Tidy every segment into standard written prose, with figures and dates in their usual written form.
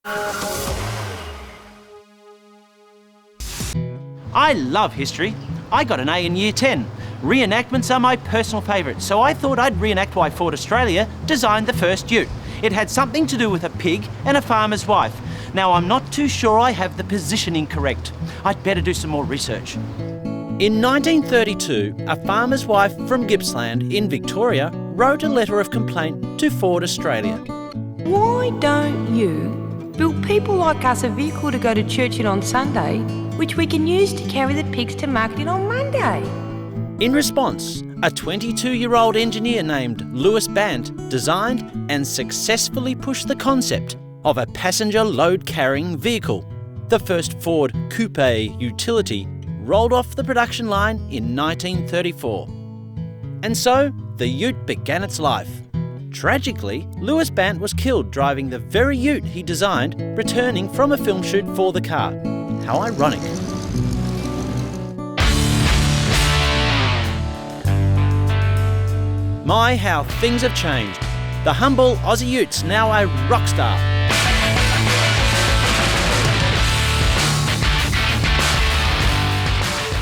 I love history. I got an A in Year 10. Reenactments are my personal favourite, so I thought I'd reenact why Ford Australia designed the first ute. It had something to do with a pig and a farmer's wife. Now, I'm not too sure I have the positioning correct. I'd better do some more research. In 1932, a farmer's wife from Gippsland in Victoria wrote a letter of complaint to Ford Australia. Why don't you build people like us a vehicle to go to church in on Sunday, which we can use to carry the pigs to market in on Monday? In response, a 22-year-old engineer named Louis Bant designed and successfully pushed the concept of a passenger load-carrying vehicle. The first Ford Coupe utility rolled off the production line in 1934. And so, the ute began its life. Tragically, Louis Bant was killed driving the very ute he designed, returning from a film shoot for the car. How ironic. My, how things have changed. The humble Aussie Ute's now a rock star.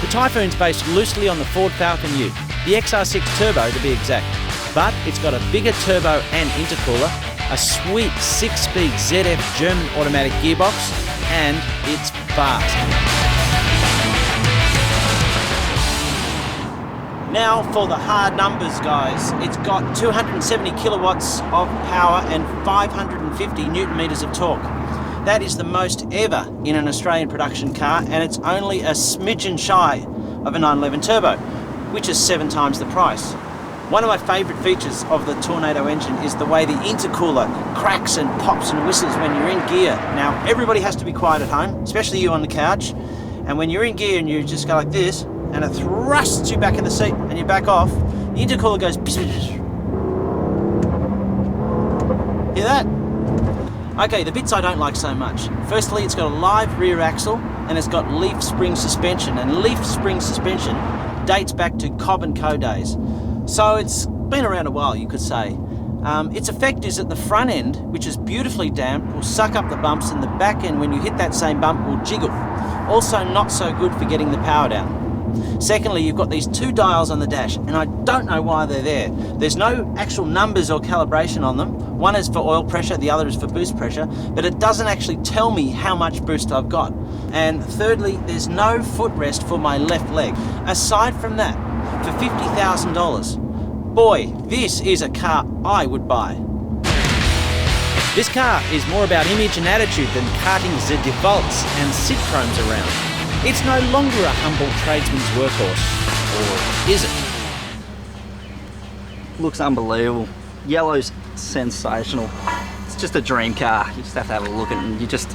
The Typhoon's based loosely on the Ford Falcon Ute, the XR6 Turbo to be exact, but it's got a bigger turbo and intercooler, a sweet 6-speed ZF German automatic gearbox, and it's fast. Now for the hard numbers, guys. It's got 270 kilowatts of power and 550 newton meters of torque. That is the most ever in an Australian production car, and it's only a smidgen shy of a 911 Turbo, which is 7 times the price. One of my favourite features of the Tornado engine is the way the intercooler cracks and pops and whistles when you're in gear. Now, everybody has to be quiet at home, especially you on the couch, and when you're in gear and you just go like this, and it thrusts you back in the seat and you back off, the intercooler goes psh, psh, psh. Hear that? Okay, the bits I don't like so much. Firstly, it's got a live rear axle and it's got leaf spring suspension, and leaf spring suspension dates back to Cobb & Co days. So it's been around a while, you could say. Its effect is that the front end, which is beautifully damped, will suck up the bumps, and the back end, when you hit that same bump, will jiggle. Also not so good for getting the power down. Secondly, you've got these 2 dials on the dash, and I don't know why they're there. There's no actual numbers or calibration on them. One is for oil pressure, the other is for boost pressure, but it doesn't actually tell me how much boost I've got. And thirdly, there's no footrest for my left leg. Aside from that, for $50,000, boy, this is a car I would buy. This car is more about image and attitude than carting the defaults and sit chromes around. It's no longer a humble tradesman's workhorse, or is it? Looks unbelievable. Yellow's sensational. It's just a dream car. You just have to have a look at it and you just...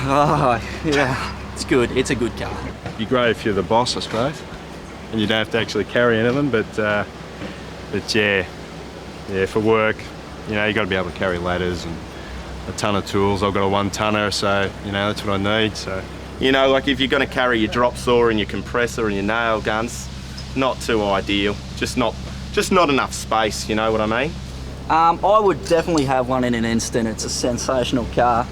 Oh, yeah. It's good. It's a good car. You're great if you're the boss, I suppose, and you don't have to actually carry anything, but yeah, for work, you know, you got to be able to carry ladders and a ton of tools. I've got a 1-tonner, so, you know, that's what I need, so... You know, like if you're going to carry your drop saw and your compressor and your nail guns, not too ideal. Just not enough space, you know what I mean? I would definitely have one in an instant. It's a sensational car.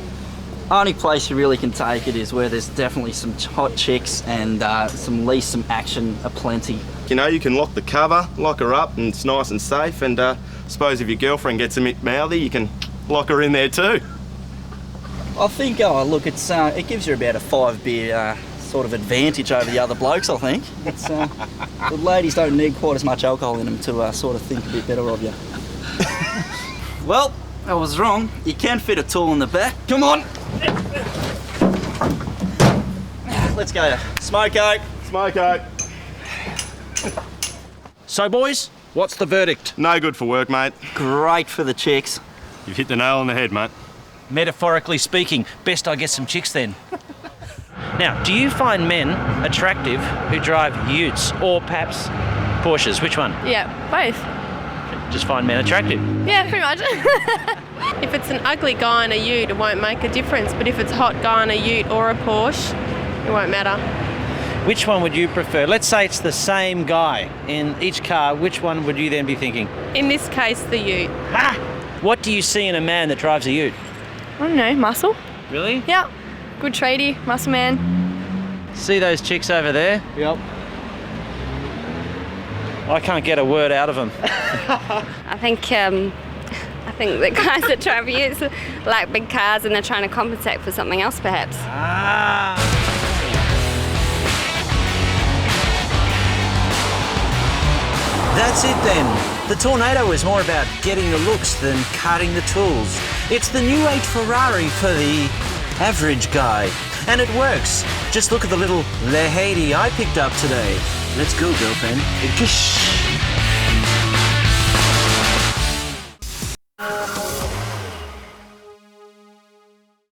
Only place you really can take it is where there's definitely some hot chicks and some action aplenty. You know, you can lock the cover, lock her up, and it's nice and safe. And I suppose if your girlfriend gets a bit mouthy, you can lock her in there too. I think, it gives you about a 5-beer sort of advantage over the other blokes, I think. The ladies don't need quite as much alcohol in them to sort of think a bit better of you. Well, I was wrong. You can fit a tool in the back. Come on! Let's go. Smoke out. Smoke out. So boys, what's the verdict? No good for work, mate. Great for the chicks. You've hit the nail on the head, mate. Metaphorically speaking, best I get some chicks then. Now, do you find men attractive who drive utes or perhaps Porsches? Which one? Yeah, both. Just find men attractive? Yeah, pretty much. If it's an ugly guy in a ute, it won't make a difference. But if it's a hot guy in a ute or a Porsche, it won't matter. Which one would you prefer? Let's say it's the same guy in each car. Which one would you then be thinking? In this case, the ute. Ah! What do you see in a man that drives a ute? I don't know, muscle. Really? Yep. Good tradie, muscle man. See those chicks over there? Yep. I can't get a word out of them. I think the guys that drive utes like big cars and they're trying to compensate for something else perhaps. That's it then. The Tornado is more about getting the looks than carting the tools. It's the new 8 Ferrari for the average guy. And it works. Just look at the little Lehady I picked up today. Let's go, girlfriend. Kish.